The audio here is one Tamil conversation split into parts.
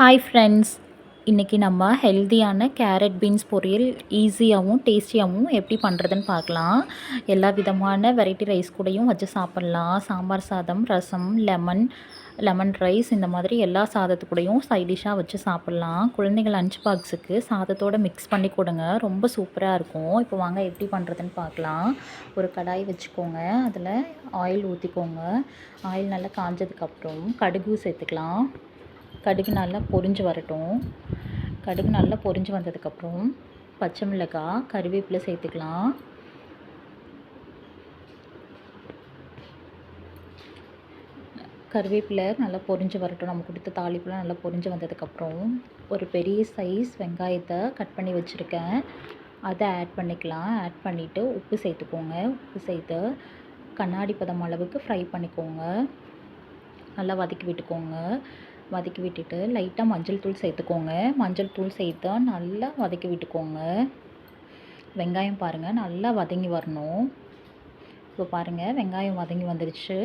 ஹாய் ஃப்ரெண்ட்ஸ், இன்றைக்கி நம்ம ஹெல்த்தியான கேரட் பீன்ஸ் பொரியல் ஈஸியாகவும் டேஸ்டியாகவும் எப்படி பண்ணுறதுன்னு பார்க்கலாம். எல்லா விதமான வெரைட்டி ரைஸ் கூடயும் வச்சு சாப்பிட்லாம். சாம்பார் சாதம், ரசம், லெமன் ரைஸ் இந்த மாதிரி எல்லா சாதத்துக்கூடையும் சைட் டிஷ்ஷாக வச்சு சாப்பிட்லாம். குழந்தைகள் லஞ்ச் பாக்ஸுக்கு சாதத்தோடு மிக்ஸ் பண்ணி கொடுங்க, ரொம்ப சூப்பராக இருக்கும். இப்போ வாங்க எப்படி பண்ணுறதுன்னு பார்க்கலாம். ஒரு கடாய் வச்சுக்கோங்க, அதில் ஆயில் ஊற்றிக்கோங்க. ஆயில் நல்லா காஞ்சதுக்கப்புறம் கடுகு சேர்த்துக்கலாம். கடுகு நல்லா பொரிஞ்சு வரட்டும். கடுகு நல்லா பொரிஞ்சு வந்ததுக்கப்புறம் பச்சை மிளகாய், கருவேப்பிலை சேர்த்துக்கலாம். கருவேப்பிலை நல்லா பொரிஞ்சு வரட்டும். நம்ம கொடுத்த தாளிப்புலாம் நல்லா பொரிஞ்சு வந்ததுக்கப்புறம் ஒரு பெரிய சைஸ் வெங்காயத்தை கட் பண்ணி வச்சுருக்கேன், அதை ஆட் பண்ணிக்கலாம். ஆட் பண்ணிவிட்டு உப்பு சேர்த்துக்கோங்க. உப்பு சேர்த்து கண்ணாடி பதம் அளவுக்கு ஃப்ரை பண்ணிக்கோங்க. நல்லா வதக்கி விட்டுக்கோங்க. வதக்கி விட்டுட்டு லைட்டாக மஞ்சள் தூள் சேர்த்துக்கோங்க. மஞ்சள் தூள் சேர்த்து நல்லா வதக்கி விட்டுக்கோங்க. வெங்காயம் பாருங்கள் நல்லா வதங்கி வரணும். இப்போ பாருங்கள் வெங்காயம் வதங்கி வந்துடுச்சு.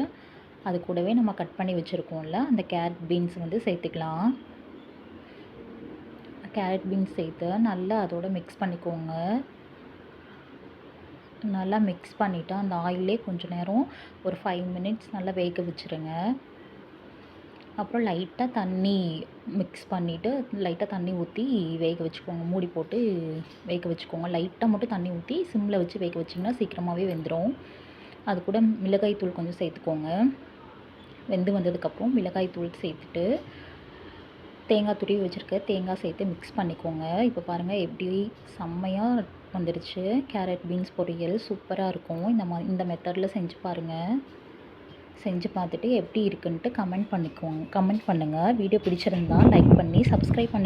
அது கூடவே நம்ம கட் பண்ணி வச்சுருக்கோம்ல அந்த கேரட் பீன்ஸ் சேர்த்துக்கலாம். கேரட் பீன்ஸ் சேர்த்து நல்லா அதோட மிக்ஸ் பண்ணிக்கோங்க. நல்லா மிக்ஸ் பண்ணிவிட்டு அந்த ஆயிலே கொஞ்சம் நேரம் ஒரு 5 மினிட்ஸ் நல்லா வேக வச்சுருங்க. அப்புறம் லைட்டாக தண்ணி மிக்ஸ் பண்ணிவிட்டு லைட்டாக தண்ணி ஊற்றி வேக வச்சுக்கோங்க. மூடி போட்டு வேக வச்சுக்கோங்க. லைட்டாக மட்டும் தண்ணி ஊற்றி சிம்மில் வச்சு வேக வச்சிங்கன்னா சீக்கிரமாகவே வெந்துடும். அது கூட மிளகாய் தூள் கொஞ்சம் சேர்த்துக்கோங்க. வெந்து வந்ததுக்கப்புறம் மிளகாய் தூள் சேர்த்துட்டு தேங்காய் துருவி வச்சுருக்க தேங்காய் சேர்த்து மிக்ஸ் பண்ணிக்கோங்க. இப்போ பாருங்கள் எப்படி செம்மையாக வந்துடுச்சு. கேரட் பீன்ஸ் பொரியல் சூப்பராக இருக்கும். இந்த மெத்தடில் செஞ்சு பாருங்கள். செஞ்சு பார்த்துட்டு எப்படி இருக்குன்ட்டு கமெண்ட் பண்ணுங்கள். வீடியோ பிடிச்சிருந்தா லைக் பண்ணி சப்ஸ்கிரைப் பண்ணி